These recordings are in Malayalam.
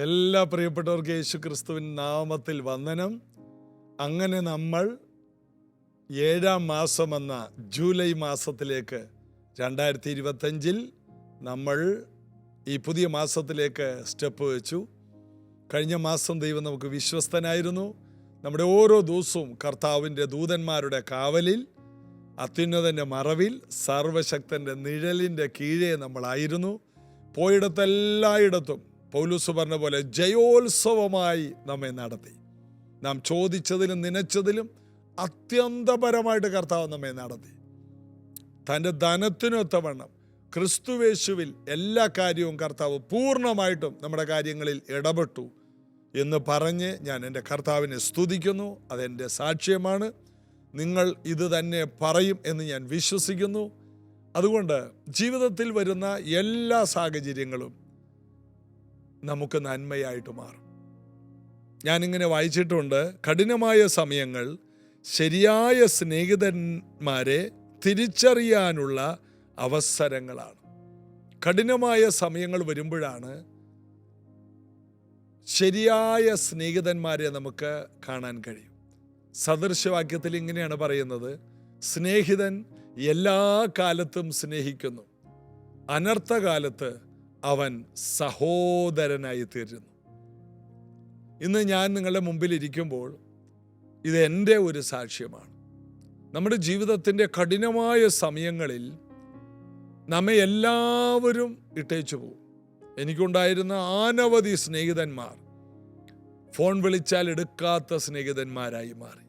എല്ലാ പ്രിയപ്പെട്ടവർക്ക് യേശു ക്രിസ്തുവിൻ നാമത്തിൽ വന്ദനം. അങ്ങനെ നമ്മൾ 7-ാം മാസമെന്ന ജൂലൈ മാസത്തിലേക്ക് 2025 നമ്മൾ ഈ പുതിയ മാസത്തിലേക്ക് സ്റ്റെപ്പ് വെച്ചു. കഴിഞ്ഞ മാസം ദൈവം നമുക്ക് വിശ്വസ്തനായിരുന്നു. നമ്മുടെ ഓരോ ദിവസവും കർത്താവിൻ്റെ ദൂതന്മാരുടെ കാവലിൽ, അത്യുന്നതൻ്റെ മറവിൽ, സർവശക്തൻ്റെ നിഴലിൻ്റെ കീഴേ നമ്മളായിരുന്നു. പോയിടത്തെല്ലായിടത്തും പൗലോസ് പറഞ്ഞ പോലെ ജയോത്സവമായി നമ്മെ നടത്തി. നാം ചോദിച്ചതിലും നനച്ചതിലും അത്യന്തപരമായിട്ട് കർത്താവ് നമ്മെ നടത്തി. തൻ്റെ ധനത്തിനൊത്തവണ്ണം ക്രിസ്തുവേശുവിൽ എല്ലാ കാര്യവും കർത്താവ് പൂർണ്ണമായിട്ടും നമ്മുടെ കാര്യങ്ങളിൽ ഇടപെട്ടു എന്ന് പറഞ്ഞ് ഞാൻ എൻ്റെ കർത്താവിനെ സ്തുതിക്കുന്നു. അതെൻ്റെ സാക്ഷ്യമാണ്. നിങ്ങൾ ഇത് തന്നെ പറയും എന്ന് ഞാൻ വിശ്വസിക്കുന്നു. അതുകൊണ്ട് ജീവിതത്തിൽ വരുന്ന എല്ലാ സാഹചര്യങ്ങളും നമുക്ക് നന്മയായിട്ട് മാറും. ഞാനിങ്ങനെ വായിച്ചിട്ടുണ്ട്, കഠിനമായ സമയങ്ങൾ ശരിയായ സ്നേഹിതന്മാരെ തിരിച്ചറിയാനുള്ള അവസരങ്ങളാണ്. കഠിനമായ സമയങ്ങൾ വരുമ്പോഴാണ് ശരിയായ സ്നേഹിതന്മാരെ നമുക്ക് കാണാൻ കഴിയും. സദൃശവാക്യത്തിൽ ഇങ്ങനെയാണ് പറയുന്നത്, സ്നേഹിതൻ എല്ലാ കാലത്തും സ്നേഹിക്കുന്നു, അനർത്ഥകാലത്ത് അവൻ സഹോദരനായി തീരുന്നു. ഇന്ന് ഞാൻ നിങ്ങളുടെ മുമ്പിൽ ഇരിക്കുമ്പോൾ ഇത് എൻ്റെ ഒരു സാക്ഷ്യമാണ്. നമ്മുടെ ജീവിതത്തിൻ്റെ കഠിനമായ സമയങ്ങളിൽ നമ്മെ എല്ലാവരും ഇട്ടേച്ചു പോകും. എനിക്കുണ്ടായിരുന്ന അനവധി സ്നേഹിതന്മാർ ഫോൺ വിളിച്ചാൽ എടുക്കാത്ത സ്നേഹിതന്മാരായി മാറി.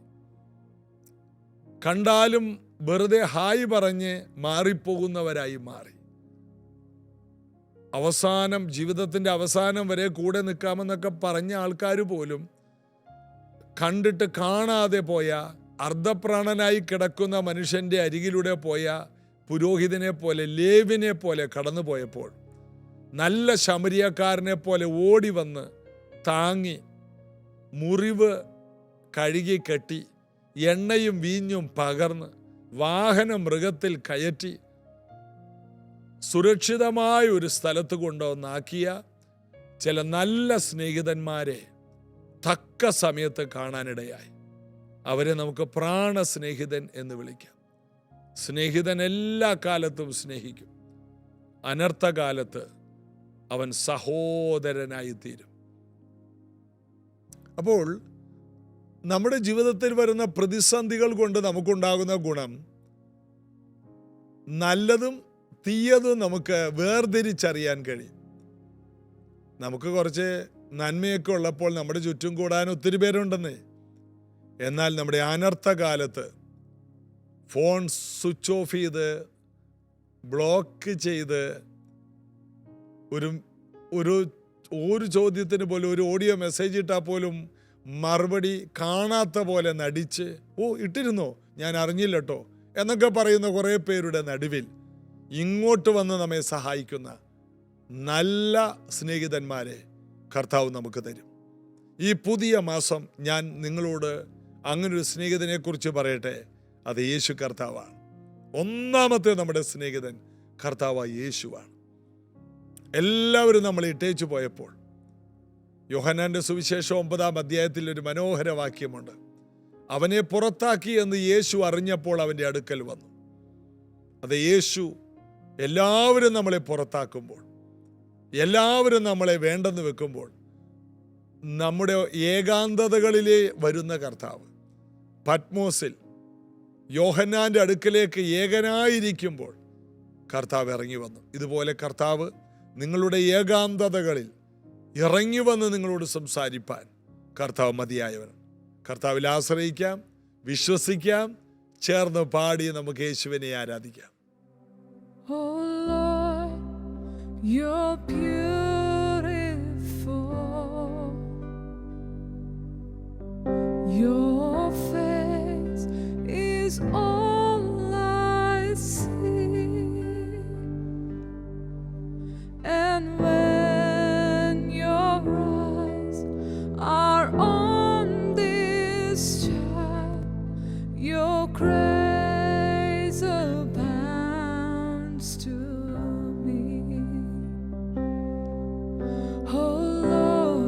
കണ്ടാലും വെറുതെ ഹായ് പറഞ്ഞ് മാറിപ്പോകുന്നവരായി മാറി. അവസാനം, ജീവിതത്തിൻ്റെ അവസാനം വരെ കൂടെ നിൽക്കാമെന്നൊക്കെ പറഞ്ഞ ആൾക്കാർ പോലും കണ്ടിട്ട് കാണാതെ പോയ, അർദ്ധപ്രാണനായി കിടക്കുന്ന മനുഷ്യൻ്റെ അരികിലൂടെ പോയ പുരോഹിതനെ പോലെ, ലേവിനെ പോലെ കടന്നു പോയപ്പോൾ നല്ല ശമരിയക്കാരനെ പോലെ ഓടി വന്ന് താങ്ങി, മുറിവ് കഴുകി കെട്ടി, എണ്ണയും വീഞ്ഞും പകർന്ന്, വാഹനം മൃഗത്തിൽ കയറ്റി സുരക്ഷിതമായ ഒരു സ്ഥലത്ത് കൊണ്ടുവന്നാക്കിയ ചില നല്ല സ്നേഹിതന്മാരെ തക്ക സമയത്ത് കാണാനിടയായി. അവരെ നമുക്ക് പ്രാണസ്നേഹിതൻ എന്ന് വിളിക്കാം. സ്നേഹിതൻ എല്ലാ കാലത്തും സ്നേഹിക്കും. അനർത്ഥകാലത്ത് അവൻ സഹോദരനായി തീരും. അപ്പോൾ നമ്മുടെ ജീവിതത്തിൽ വരുന്ന പ്രതിസന്ധികൾ കൊണ്ട് നമുക്കുണ്ടാകുന്ന ഗുണം, നല്ലതും തീയതും നമുക്ക് വേർതിരിച്ചറിയാൻ കഴിയും. നമുക്ക് കുറച്ച് നന്മയൊക്കെ ഉള്ളപ്പോൾ നമ്മുടെ ചുറ്റും കൂടാൻ ഒത്തിരി പേരുണ്ടെന്നേ. എന്നാൽ നമ്മുടെ അനർത്ഥകാലത്ത് ഫോൺ സ്വിച്ച് ഓഫ് ചെയ്ത്, ബ്ലോക്ക് ചെയ്ത്, ഒരു ചോദ്യത്തിന് പോലും, ഒരു ഓഡിയോ മെസ്സേജ് ഇട്ടാൽ പോലും മറുപടി കാണാത്ത പോലെ നടിച്ച്, ഇട്ടിരുന്നോ, ഞാൻ അറിഞ്ഞില്ല കേട്ടോ എന്നൊക്കെ പറയുന്ന കുറേ പേരുടെ നടുവിൽ ഇങ്ങോട്ട് വന്ന് നമ്മെ സഹായിക്കുന്ന നല്ല സ്നേഹിതന്മാരെ കർത്താവ് നമുക്ക് തരും. ഈ പുതിയ മാസം ഞാൻ നിങ്ങളോട് അങ്ങനൊരു സ്നേഹിതനെ കുറിച്ച് പറയട്ടെ. അത് യേശു കർത്താവാണ്. ഒന്നാമത്തെ നമ്മുടെ സ്നേഹിതൻ കർത്താവായ യേശുവാണ്. എല്ലാവരും നമ്മളെ ഇട്ടേച്ചു പോയപ്പോൾ, യോഹന്നാന്റെ സുവിശേഷം 9-ാം അധ്യായത്തിൽ ഒരു മനോഹര വാക്യമുണ്ട്. അവനെ പുറത്താക്കി എന്ന് യേശു അറിഞ്ഞപ്പോൾ അവൻ്റെ അടുക്കൽ വന്നു. അത് യേശു എല്ലാവരും നമ്മളെ പുറത്താക്കുമ്പോൾ, എല്ലാവരും നമ്മളെ വേണ്ടെന്ന് വെക്കുമ്പോൾ, നമ്മുടെ ഏകാന്തതകളിലെ വരുന്ന കർത്താവ് പത്മോസിൽ യോഹന്നാന്റെ അടുക്കലേക്ക് ഏകനായിരിക്കുമ്പോൾ കർത്താവ് ഇറങ്ങി വന്നു. ഇതുപോലെ കർത്താവ് നിങ്ങളുടെ ഏകാന്തതകളിൽ ഇറങ്ങി വന്ന് നിങ്ങളോട് സംസാരിപ്പാൻ കർത്താവ് മതിയായവനാണ്. കർത്താവിൽ ആശ്രയിക്കാം, വിശ്വസിക്കാം, ചേർന്ന് പാടി നമുക്ക് യേശുവിനെ ആരാധിക്കാം. Oh Lord, you're beautiful. Your face is all I see. And when your eyes are on this child, your grace abounds to me. Oh Lord,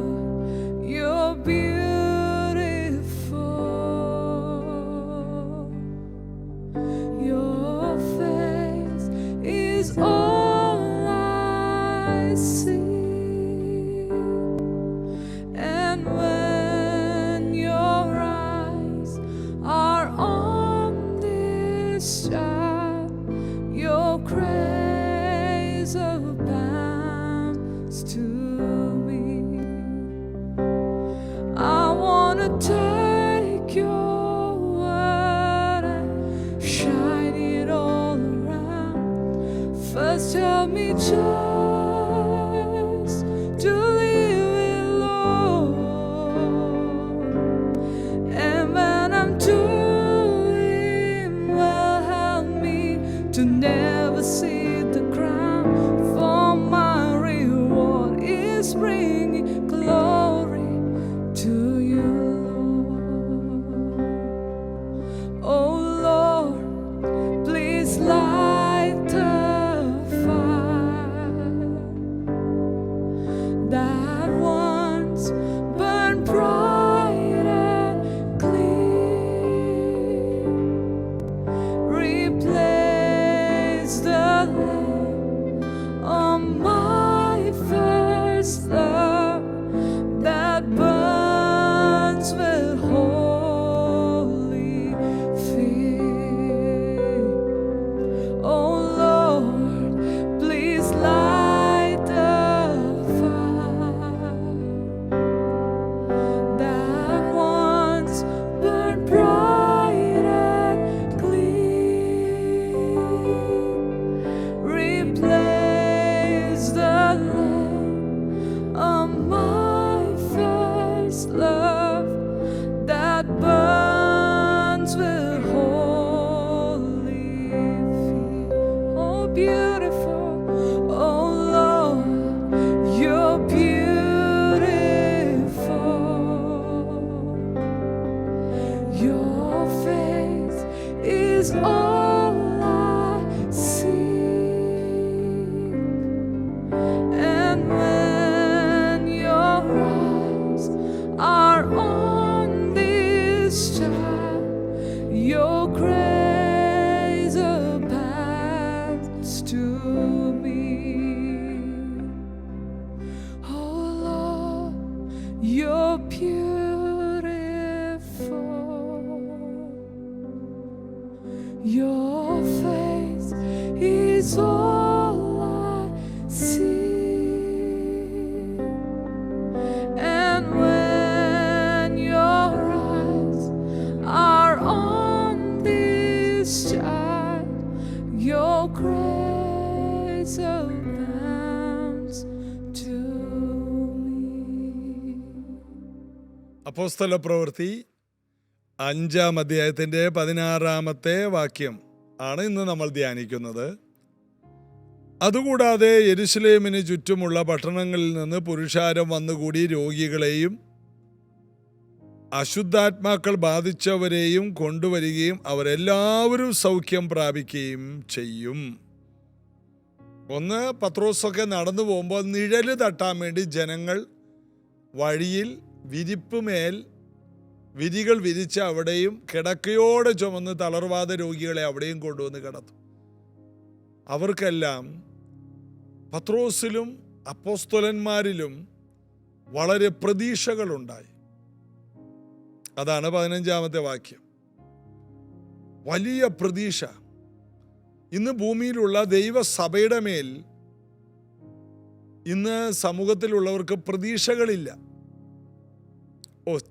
take your word and shine it all around. First help me just to live it, Lord. And when I'm doing well, help me to never see the crown. For my reward is bringing glory to you, Lord. Oh Lord, please light the fire that once burned bright and clear. Replace the lamp on my first love that burns with holy fear. Oh Lord, please light the fire that once burned bright and clean. Replace the lamp on my first love that burns with holy fear. Oh, beautiful, oh Lord, you're beautiful. Your face is all I see. And when your eyes are on this child, your grace abounds to me. Oh Lord, you're beautiful. Your face is all I see. And when your eyes are on this child, your grace abounds to me. അപ്പോസ്തല പ്രവൃത്തി 5-ാം അധ്യായത്തിൻ്റെ 16-ാമത്തെ വാക്യം ആണ് ഇന്ന് നമ്മൾ ധ്യാനിക്കുന്നത്. അതുകൂടാതെ യെരുശലേമിന് ചുറ്റുമുള്ള പട്ടണങ്ങളിൽ നിന്ന് പുരുഷാരം വന്നുകൂടി രോഗികളെയും അശുദ്ധാത്മാക്കൾ ബാധിച്ചവരെയും കൊണ്ടുവരികയും അവരെല്ലാവരും സൗഖ്യം പ്രാപിക്കുകയും ചെയ്യും. ഒന്ന്, പത്രോസൊക്കെ നടന്നു പോകുമ്പോൾ നിഴല് തട്ടാൻ വേണ്ടി ജനങ്ങൾ വഴിയിൽ വിരികൾ വിരിച്ച് അവിടെയും കിടക്കയോടെ ചുമന്ന് തളർവാദ രോഗികളെ അവിടെയും കൊണ്ടുവന്ന് കിടത്തും. അവർക്കെല്ലാം പത്രോസിലും അപ്പോസ്തലന്മാരിലും വളരെ പ്രതീക്ഷകളുണ്ടായി. അതാണ് 15-ാമത്തെ വാക്യം. വലിയ പ്രതീക്ഷ. ഇന്ന് ഭൂമിയിലുള്ള ദൈവസഭയുടെ മേൽ ഇന്ന് സമൂഹത്തിലുള്ളവർക്ക് പ്രതീക്ഷകളില്ല.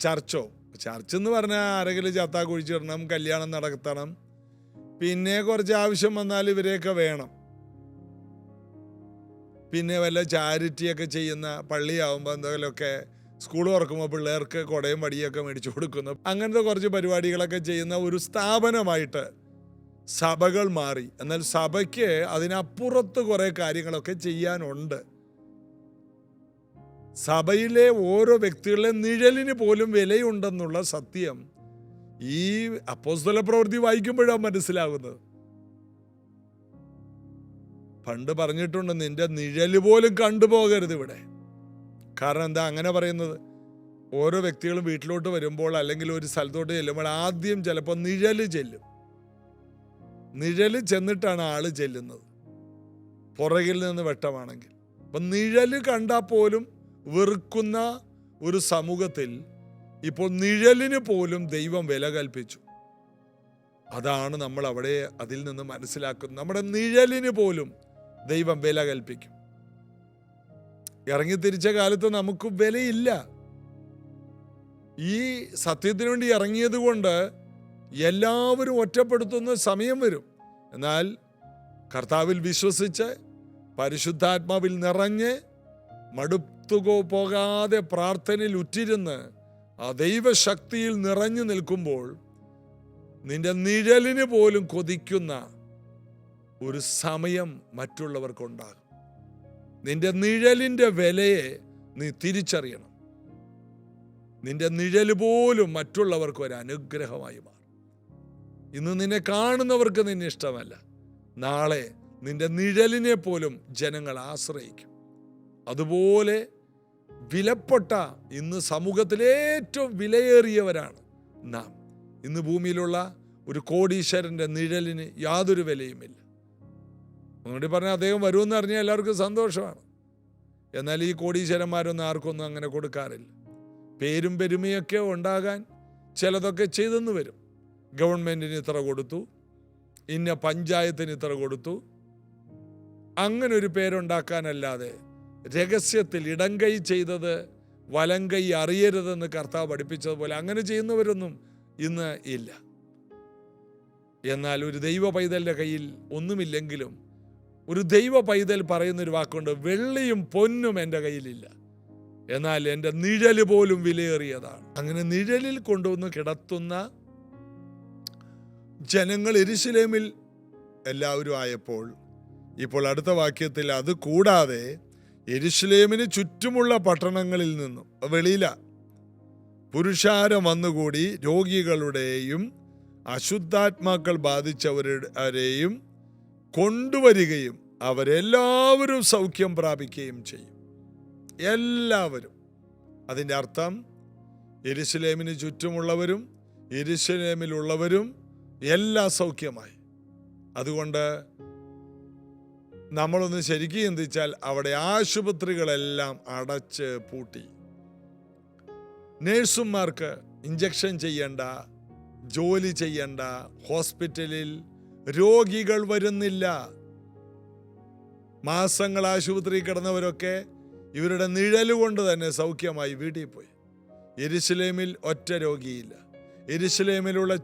ചർച്ച് എന്ന് പറഞ്ഞാൽ ആരെങ്കിലും ചത്താ കുഴിച്ചിടണം, കല്യാണം നടത്തണം, പിന്നെ കുറച്ച് ആവശ്യം വന്നാൽ ഇവരെയൊക്കെ വേണം, പിന്നെ വല്ല ചാരിറ്റിയൊക്കെ ചെയ്യുന്ന പള്ളിയാവുമ്പോൾ എന്തെങ്കിലുമൊക്കെ സ്കൂൾ തുറക്കുമ്പോൾ പിള്ളേർക്ക് കുടയും വടിയൊക്കെ മേടിച്ചു കൊടുക്കുന്നു, അങ്ങനത്തെ കുറച്ച് പരിപാടികളൊക്കെ ചെയ്യുന്ന ഒരു സ്ഥാപനമായിട്ട് സഭകൾ മാറി. എന്നാൽ സഭയ്ക്ക് അതിനപ്പുറത്ത് കുറേ കാര്യങ്ങളൊക്കെ ചെയ്യാനുണ്ട്. സഭയിലെ ഓരോ വ്യക്തികളുടെ നിഴലിന് പോലും വിലയുണ്ടെന്നുള്ള സത്യം ഈ അപ്പോസ്തല പ്രവൃത്തി വായിക്കുമ്പോഴാണ് മനസ്സിലാകുന്നത്. പണ്ട് പറഞ്ഞിട്ടുണ്ട്, നിന്റെ നിഴല് പോലും കണ്ടുപോകരുത് ഇവിടെ. കാരണം എന്താ അങ്ങനെ പറയുന്നത്? ഓരോ വ്യക്തികളും വീട്ടിലോട്ട് വരുമ്പോൾ അല്ലെങ്കിൽ ഒരു സ്ഥലത്തോട്ട് ചെല്ലുമ്പോൾ ആദ്യം ചിലപ്പോൾ നിഴല് ചെല്ലും. നിഴല് ചെന്നിട്ടാണ് ആള് ചെല്ലുന്നത്, പുറകിൽ നിന്ന് വെട്ടമാണെങ്കിൽ. അപ്പം നിഴല് കണ്ടാൽ പോലും വെറുക്കുന്ന ഒരു സമൂഹത്തിൽ ഇപ്പോൾ നിഴലിന് പോലും ദൈവം വില കൽപ്പിച്ചു. അതാണ് നമ്മൾ അവിടെ അതിൽ നിന്ന് മനസ്സിലാക്കുന്നത്. നമ്മുടെ നിഴലിന് പോലും ദൈവം വില കൽപ്പിക്കും. ഇറങ്ങി തിരിച്ച കാലത്ത് നമുക്ക് വിലയില്ല. ഈ സത്യത്തിനു വേണ്ടി ഇറങ്ങിയത് കൊണ്ട് എല്ലാവരും ഒറ്റപ്പെടുത്തുന്ന സമയം വരും. എന്നാൽ കർത്താവിൽ വിശ്വസിച്ച് പരിശുദ്ധാത്മാവിൽ നിറഞ്ഞ് മടുത്തു പോകാതെ പ്രാർത്ഥനയിൽ ഉറ്റിരുന്ന് ആ ദൈവശക്തിയിൽ നിറഞ്ഞു നിൽക്കുമ്പോൾ നിന്റെ നിഴലിന് പോലും കൊതിക്കുന്ന ഒരു സമയം മറ്റുള്ളവർക്കുണ്ടാകും. നിന്റെ നിഴലിൻ്റെ വിലയെ നീ തിരിച്ചറിയണം. നിന്റെ നിഴല് പോലും മറ്റുള്ളവർക്ക് ഒരു അനുഗ്രഹമായി മാറും. ഇന്ന് നിന്നെ കാണുന്നവർക്ക് നിന്നെ ഇഷ്ടമല്ല, നാളെ നിന്റെ നിഴലിനെ പോലും ജനങ്ങൾ ആശ്രയിക്കും. അതുപോലെ വിലപ്പെട്ട, ഇന്ന് സമൂഹത്തിലെ ഏറ്റവും വിലയേറിയവരാണ് നാം. ഇന്ന് ഭൂമിയിലുള്ള ഒരു കോടീശ്വരൻ്റെ നിഴലിന് യാതൊരു വിലയുമില്ല. അതുകൊണ്ട് പറഞ്ഞാൽ അദ്ദേഹം വരുമെന്ന് അറിഞ്ഞാൽ എല്ലാവർക്കും സന്തോഷമാണ്. എന്നാൽ ഈ കോടീശ്വരന്മാരൊന്നും ആർക്കൊന്നും അങ്ങനെ കൊടുക്കാറില്ല. പേരും പെരുമയൊക്കെ ഉണ്ടാകാൻ ചിലതൊക്കെ ചെയ്തെന്ന് വരും. ഗവൺമെൻറ്റിന് ഇത്ര കൊടുത്തു, ഇന്ന പഞ്ചായത്തിന് ഇത്ര കൊടുത്തു, അങ്ങനെ ഒരു പേരുണ്ടാക്കാനല്ലാതെ രഹസ്യത്തിൽ ഇടംകൈ ചെയ്തത് വലംകൈ അറിയരുതെന്ന് കർത്താവ് പഠിപ്പിച്ചതുപോലെ അങ്ങനെ ചെയ്യുന്നവരൊന്നും ഇന്ന് ഇല്ല. എന്നാൽ ഒരു ദൈവ പൈതലിൻ്റെ കയ്യിൽ ഒന്നുമില്ലെങ്കിലും ഒരു ദൈവ പൈതൽ പറയുന്നൊരു വാക്കുണ്ട്, വെള്ളിയും പൊന്നും എൻ്റെ കയ്യിലില്ല, എന്നാൽ എൻ്റെ നിഴല് പോലും വിലയേറിയതാണ്. അങ്ങനെ നിഴലിൽ കൊണ്ടുവന്ന് കിടത്തുന്ന ജനങ്ങൾ യെരൂശലേമിൽ എല്ലാവരും ആയപ്പോൾ, ഇപ്പോൾ അടുത്ത വാക്യത്തിൽ അത് കൂടാതെ യെരൂശലേമിന് ചുറ്റുമുള്ള പട്ടണങ്ങളിൽ നിന്നും, വെളിയില, പുരുഷാരം വന്നുകൂടി രോഗികളുടെയും അശുദ്ധാത്മാക്കൾ ബാധിച്ചവരുടെയും കൊണ്ടുവരികയും അവരെല്ലാവരും സൗഖ്യം പ്രാപിക്കുകയും ചെയ്യും. എല്ലാവരും. അതിൻ്റെ അർത്ഥം യെരൂശലേമിന് ചുറ്റുമുള്ളവരും യെരൂശലേമിലുള്ളവരും എല്ലാം സൗഖ്യമായി. അതുകൊണ്ട് നമ്മളൊന്ന് ശരിക്കും ചിന്തിച്ചാൽ അവിടെ ആശുപത്രികളെല്ലാം അടച്ച് പൂട്ടി. നേഴ്സുമാർക്ക് ഇഞ്ചക്ഷൻ ചെയ്യണ്ട, ജോലി ചെയ്യണ്ട, ഹോസ്പിറ്റലിൽ രോഗികൾ വരുന്നില്ല. മാസങ്ങൾ ആശുപത്രിയിൽ കിടന്നവരൊക്കെ ഇവരുടെ നിഴലുകൊണ്ട് തന്നെ സൗഖ്യമായി വീട്ടിൽ പോയി. യെരൂശലേമിൽ ഒറ്റ രോഗിയില്ല. യെരൂശലേമിലുള്ള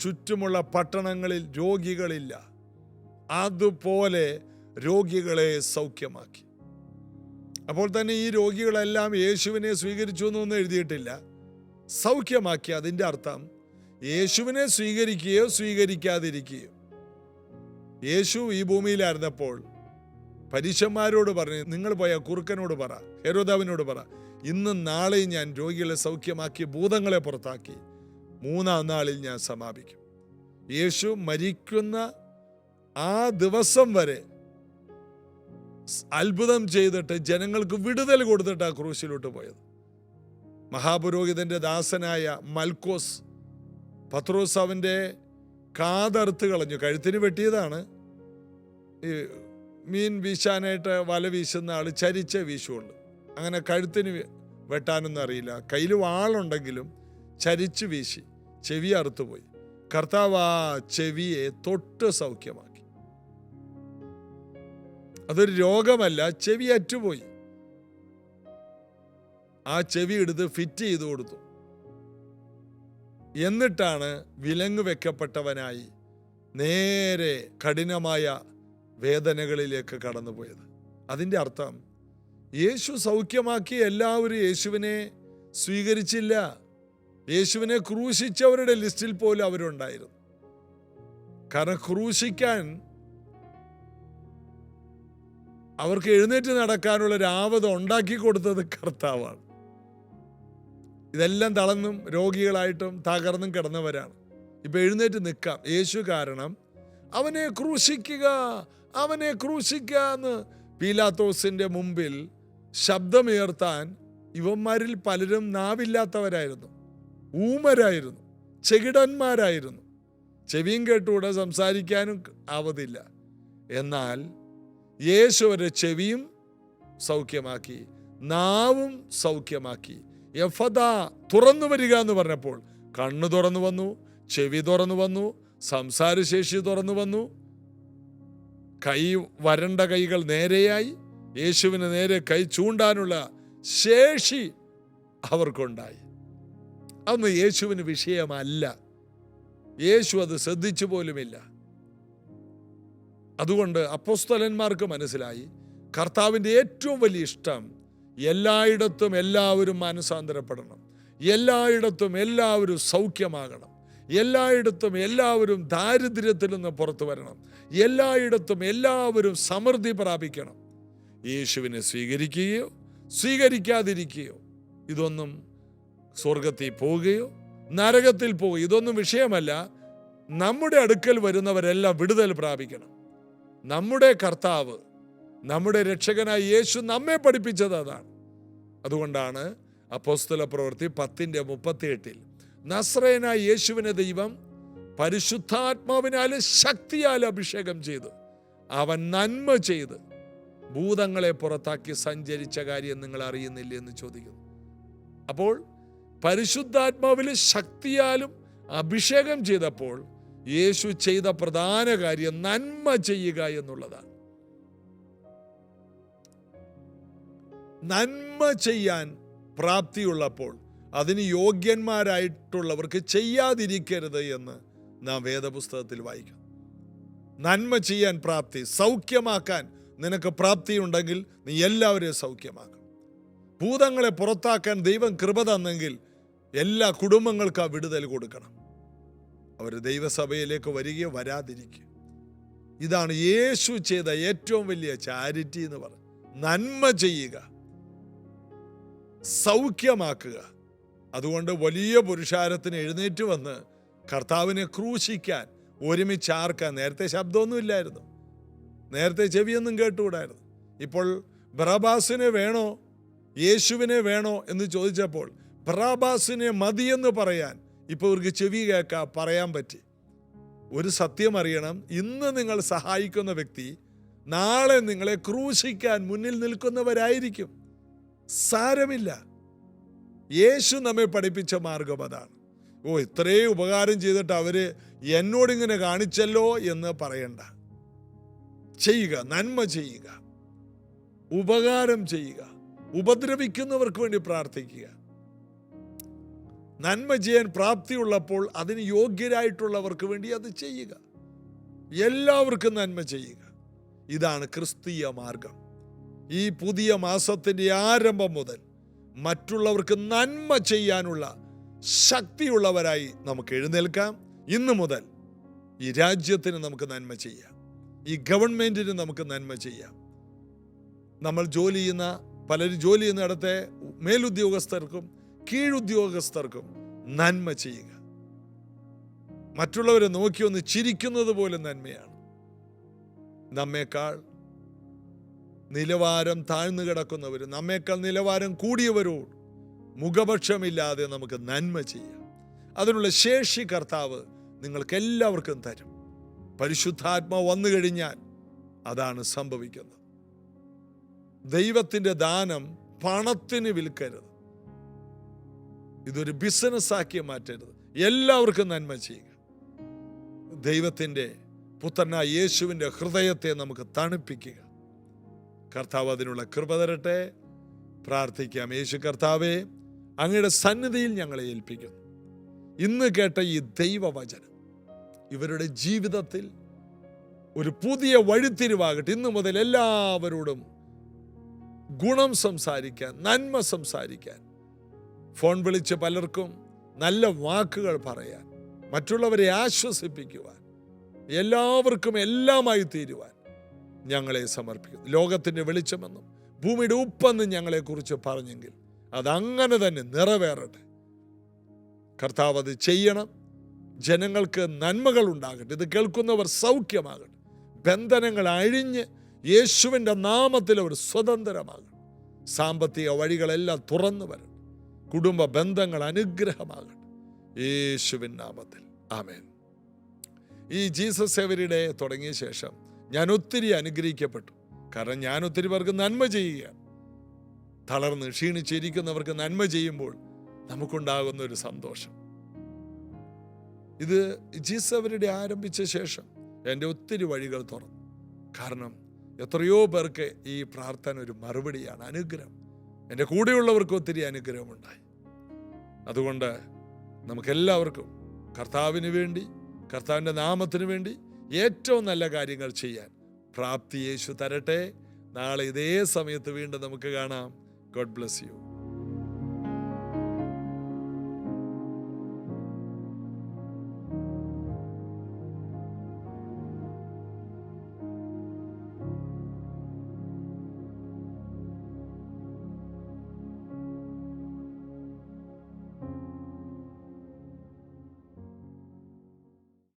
ചുറ്റുമുള്ള പട്ടണങ്ങളിൽ രോഗികളില്ല. അതുപോലെ രോഗികളെ സൗഖ്യമാക്കി. അപ്പോൾ തന്നെ ഈ രോഗികളെല്ലാം യേശുവിനെ സ്വീകരിച്ചു എന്നൊന്നും എഴുതിയിട്ടില്ല. സൗഖ്യമാക്കി. അതിൻ്റെ അർത്ഥം യേശുവിനെ സ്വീകരിക്കുകയോ സ്വീകരിക്കാതിരിക്കുകയോ. യേശു ഈ ഭൂമിയിലായിരുന്നപ്പോൾ പരീശന്മാരോട് പറഞ്ഞു, നിങ്ങൾ പോയ കുറുക്കനോട് പറ, ഹെരോദാവിനോട് പറ, ഇന്നും നാളെയും ഞാൻ രോഗികളെ സൗഖ്യമാക്കി ഭൂതങ്ങളെ പുറത്താക്കി 3-ാം നാളിൽ ഞാൻ സമാപിക്കും. യേശു മരിക്കുന്ന ആ ദിവസം വരെ അത്ഭുതം ചെയ്തിട്ട് ജനങ്ങൾക്ക് വിടുതൽ കൊടുത്തിട്ട് ആ ക്രൂശിലോട്ട് പോയത്. മഹാപുരോഹിതന്റെ ദാസനായ മൽക്കോസ് പത്രോസ് അവൻ്റെ കാതറുത്ത് കളഞ്ഞു. കഴുത്തിന് വെട്ടിയതാണ്. ഈ മീൻ വീശാനായിട്ട് വല വീശുന്ന ആൾ ചരിച്ച വീശുള്ളൂ. അങ്ങനെ കഴുത്തിന് വെട്ടാനൊന്നും അറിയില്ല. കയ്യിൽ വാളുണ്ടെങ്കിലും ചരിച്ച് വീശി ചെവി അറുത്തുപോയി. കർത്താവ് ആ ചെവിയെ തൊട്ട് സൗഖ്യമാക്കി. അതൊരു രോഗമല്ല, ചെവി അറ്റുപോയി. ആ ചെവി എടുത്ത് ഫിറ്റ് ചെയ്ത് കൊടുത്തു. എന്നിട്ടാണ് വിലങ്ങ് വെക്കപ്പെട്ടവനായി നേരെ കഠിനമായ വേദനകളിലേക്ക് കടന്നുപോയത്. അതിൻ്റെ അർത്ഥം യേശു സൗഖ്യമാക്കി എല്ലാവരും യേശുവിനെ സ്വീകരിച്ചില്ല. യേശുവിനെ ക്രൂശിച്ചവരുടെ ലിസ്റ്റിൽ പോലും അവരുണ്ടായിരുന്നു. കാരണം ക്രൂശിക്കാൻ അവർക്ക് എഴുന്നേറ്റ് നടക്കാനുള്ള രാവത ഉണ്ടാക്കി കൊടുത്തത് കർത്താവാണ്. ഇതെല്ലാം തളർന്നും രോഗികളായിട്ടും തകർന്നും കിടന്നവരാണ്. ഇപ്പൊ എഴുന്നേറ്റ് നിൽക്കാം. യേശു കാരണം അവനെ ക്രൂശിക്കുക, അവനെ ക്രൂശിക്കുക എന്ന് പീലാത്തോസിന്റെ മുമ്പിൽ ശബ്ദമുയർത്താൻ ഇവന്മാരിൽ പലരും നാവില്ലാത്തവരായിരുന്നു, ഊമരായിരുന്നു, ചെകിടന്മാരായിരുന്നു. ചെവിയും കേട്ടുകൂടെ സംസാരിക്കാനും ആവതില്ല. എന്നാൽ യേശു അവരുടെ ചെവിയും സൗഖ്യമാക്കി, നാവും സൗഖ്യമാക്കി. എഫദ, തുറന്നു വരിക എന്ന് പറഞ്ഞപ്പോൾ കണ്ണു തുറന്നു വന്നു, ചെവി തുറന്നു വന്നു, സംസാരശേഷി തുറന്നു വന്നു. വരണ്ട കൈകൾ നേരെയായി. യേശുവിന് നേരെ കൈ ചൂണ്ടാനുള്ള ശേഷി അവർക്കുണ്ടായി. അന്ന് യേശുവിന് വിഷയമല്ല. യേശു അത് ശ്രദ്ധിച്ചു പോലുമില്ല. അതുകൊണ്ട് അപ്പോസ്തലന്മാർക്ക് മനസ്സിലായി കർത്താവിൻ്റെ ഏറ്റവും വലിയ ഇഷ്ടം എല്ലായിടത്തും എല്ലാവരും മാനസാന്തരപ്പെടണം, എല്ലായിടത്തും എല്ലാവരും സൗഖ്യമാകണം, എല്ലായിടത്തും എല്ലാവരും ദാരിദ്ര്യത്തിൽ നിന്ന് പുറത്തു വരണം, എല്ലായിടത്തും എല്ലാവരും സമൃദ്ധി പ്രാപിക്കണം. യേശുവിനെ സ്വീകരിക്കുകയോ സ്വീകരിക്കാതിരിക്കുകയോ, ഇതൊന്നും സ്വർഗത്തിൽ പോവുകയോ നരകത്തിൽ പോവുകയോ ഇതൊന്നും വിഷയമല്ല. നമ്മുടെ അടുക്കൽ വരുന്നവരെല്ലാം വിടുതൽ പ്രാപിക്കണം. നമ്മുടെ കർത്താവ്, നമ്മുടെ രക്ഷകനായ യേശു നമ്മെ പഠിപ്പിച്ചത് അതാണ്. അതുകൊണ്ടാണ് അപ്പോസ്തല പ്രവൃത്തി 10:38 നസ്രയനായ യേശുവിനെ ദൈവം പരിശുദ്ധാത്മാവിനാൽ ശക്തിയാൽ അഭിഷേകം ചെയ്ത് അവൻ നന്മ ചെയ്ത് ഭൂതങ്ങളെ പുറത്താക്കി സഞ്ചരിച്ച കാര്യം നിങ്ങൾ അറിയുന്നില്ല എന്ന് ചോദിക്കുന്നു. അപ്പോൾ പരിശുദ്ധാത്മാവിൽ ശക്തിയാലും അഭിഷേകം ചെയ്തപ്പോൾ യേശു ചെയ്ത പ്രധാന കാര്യം നന്മ ചെയ്യുക എന്നുള്ളതാണ്. നന്മ ചെയ്യാൻ പ്രാപ്തിയുള്ളപ്പോൾ അതിന് യോഗ്യന്മാരായിട്ടുള്ളവർക്ക് ചെയ്യാതിരിക്കരുത് എന്ന് നാം വേദപുസ്തകത്തിൽ വായിക്കും. നന്മ ചെയ്യാൻ പ്രാപ്തി, സൗഖ്യമാക്കാൻ നിനക്ക് പ്രാപ്തിയുണ്ടെങ്കിൽ നീ എല്ലാവരെയും സൗഖ്യമാക്കണം. ഭൂതങ്ങളെ പുറത്താക്കാൻ ദൈവം കൃപ തന്നെങ്കിൽ എല്ലാ കുടുംബങ്ങൾക്കും ആ വിടുതൽ കൊടുക്കണം. അവർ ദൈവസഭയിലേക്ക് വരികയോ വരാതിരിക്കുക. ഇതാണ് യേശു ചെയ്ത ഏറ്റവും വലിയ ചാരിറ്റി എന്ന് പറയുന്നത്. നന്മ ചെയ്യുക, സൗഖ്യമാക്കുക. അതുകൊണ്ട് വലിയ പുരുഷാരത്തിന് എഴുന്നേറ്റ് വന്ന് കർത്താവിനെ ക്രൂശിക്കാൻ ഒരുമിച്ച് ആർക്കാൻ. നേരത്തെ ശബ്ദമൊന്നും ഇല്ലായിരുന്നു, നേരത്തെ ചെവിയൊന്നും കേട്ടുകൂടായിരുന്നു. ഇപ്പോൾ ബറാബാസിനെ വേണോ യേശുവിനെ വേണോ എന്ന് ചോദിച്ചപ്പോൾ ബറാബാസിനെ മതിയെന്ന് പറയാൻ ഇപ്പോൾ ഇവർക്ക് ചെവി കേൾക്കാൻ പറയാൻ പറ്റി. ഒരു സത്യം അറിയണം, ഇന്ന് നിങ്ങൾ സഹായിക്കുന്ന വ്യക്തി നാളെ നിങ്ങളെ ക്രൂശിക്കാൻ മുന്നിൽ നിൽക്കുന്നവരായിരിക്കും. സാരമില്ല, യേശു നമ്മെ പഠിപ്പിച്ച മാർഗം അതാണ്. ഇത്രയും ഉപകാരം ചെയ്തിട്ട് അവര് എന്നോടിങ്ങനെ കാണിച്ചല്ലോ എന്ന് പറയണ്ട. ചെയ്യുക, നന്മ ചെയ്യുക, ഉപകാരം ചെയ്യുക, ഉപദ്രവിക്കുന്നവർക്ക് വേണ്ടി പ്രാർത്ഥിക്കുക. നന്മ ചെയ്യാൻ പ്രാപ്തിയുള്ളപ്പോൾ അതിന് യോഗ്യരായിട്ടുള്ളവർക്ക് വേണ്ടി അത് ചെയ്യുക. എല്ലാവർക്കും നന്മ ചെയ്യുക. ഇതാണ് ക്രിസ്തീയ മാർഗം. ഈ പുതിയ മാസത്തിൻ്റെ ആരംഭം മുതൽ മറ്റുള്ളവർക്ക് നന്മ ചെയ്യാനുള്ള ശക്തിയുള്ളവരായി നമുക്ക് എഴുന്നേൽക്കാം. ഇന്നു മുതൽ ഈ രാജ്യത്തിന് നമുക്ക് നന്മ ചെയ്യാം, ഈ ഗവൺമെന്റിന് നമുക്ക് നന്മ ചെയ്യാം. നമ്മൾ പലരും ജോലി ചെയ്യുന്നിടത്തെ മേലുദ്യോഗസ്ഥർക്കും കീഴുദ്യോഗസ്ഥർക്കും നന്മ ചെയ്യുക. മറ്റുള്ളവരെ നോക്കി ഒന്ന് ചിരിക്കുന്നത് പോലെ നന്മയാണ്. നമ്മേക്കാൾ നിലവാരം താഴ്ന്നു കിടക്കുന്നവരും നമ്മേക്കാൾ നിലവാരം കൂടിയവരോട് മുഖപക്ഷമില്ലാതെ നമുക്ക് നന്മ ചെയ്യാം. അതിനുള്ള ശേഷി കർത്താവ് നിങ്ങൾക്ക് എല്ലാവർക്കും തരും. പരിശുദ്ധാത്മാവ് വന്നു കഴിഞ്ഞാൽ അതാണ് സംഭവിക്കുന്നത്. ദൈവത്തിൻ്റെ ദാനം പണത്തിന് വിൽക്കരുത്, ഇതൊരു ബിസിനസ്സാക്കി മാറ്റരുത്. എല്ലാവർക്കും നന്മ ചെയ്യുക. ദൈവത്തിൻ്റെ പുത്രനായ യേശുവിൻ്റെ ഹൃദയത്തെ നമുക്ക് തണുപ്പിക്കുക. കർത്താവ് അതിനുള്ള കൃപ തരട്ടെ. പ്രാർത്ഥിക്കാം. യേശു കർത്താവേ, അങ്ങയുടെ സന്നിധിയിൽ ഞങ്ങളെ ഏൽപ്പിക്കുന്നു. ഇന്ന് കേട്ട ഈ ദൈവവചനം ഇവരുടെ ജീവിതത്തിൽ ഒരു പുതിയ വഴിത്തിരിവാകട്ടെ. ഇന്നു മുതൽ എല്ലാവരോടും ഗുണം സംസാരിക്കാൻ, നന്മ സംസാരിക്കാൻ, ഫോൺ വിളിച്ച് പലർക്കും നല്ല വാക്കുകൾ പറയാൻ, മറ്റുള്ളവരെ ആശ്വസിപ്പിക്കുവാൻ, എല്ലാവർക്കും എല്ലാമായി തീരുവാൻ ഞങ്ങളെ സമർപ്പിക്കുന്നു. ലോകത്തിൻ്റെ വെളിച്ചമെന്നും ഭൂമിയുടെ ഉപ്പെന്നും ഞങ്ങളെക്കുറിച്ച് പറഞ്ഞെങ്കിൽ അതങ്ങനെ തന്നെ നിറവേറട്ടെ. കർത്താവ് അത് ചെയ്യണം. ജനങ്ങൾക്ക് നന്മകൾ ഉണ്ടാകട്ടെ. ഇത് കേൾക്കുന്നവർ സൗഖ്യമാകട്ടെ. ബന്ധനങ്ങൾ അഴിഞ്ഞ് യേശുവിൻ്റെ നാമത്തിൽ അവർ സ്വതന്ത്രമാകട്ടെ. സാമ്പത്തിക വഴികളെല്ലാം തുറന്നു വരണം. കുടുംബ ബന്ധങ്ങൾ അനുഗ്രഹമാകട്ടെ. യേശുവിൻ നാമത്തിൽ ആമേൻ. ഈ ജീസസ് എവരി ഡേ തുടങ്ങിയ ശേഷം ഞാൻ ഒത്തിരി അനുഗ്രഹിക്കപ്പെട്ടു. കാരണം ഞാൻ ഒത്തിരി പേർക്ക് നന്മ ചെയ്യുകയാണ്. തളർന്ന് ക്ഷീണിച്ചിരിക്കുന്നവർക്ക് നന്മ ചെയ്യുമ്പോൾ നമുക്കുണ്ടാകുന്ന ഒരു സന്തോഷം. ഇത് ജീസസ് എവരി ഡേ ആരംഭിച്ച ശേഷം എൻ്റെ ഒത്തിരി വഴികൾ തുറന്നു. കാരണം എത്രയോ പേർക്ക് ഈ പ്രാർത്ഥന ഒരു മറുപടിയാണ്, അനുഗ്രഹം. എൻ്റെ കൂടെയുള്ളവർക്ക് ഒത്തിരി അനുഗ്രഹമുണ്ടായി. അതുകൊണ്ട് നമുക്കെല്ലാവർക്കും കർത്താവിന് വേണ്ടി, കർത്താവിൻ്റെ നാമത്തിന് വേണ്ടി ഏറ്റവും നല്ല കാര്യങ്ങൾ ചെയ്യാൻ പ്രാപ്തി യേശു തരട്ടെ. നാളെ ഇതേ സമയത്ത് വീണ്ടും നമുക്ക് കാണാം. God bless you.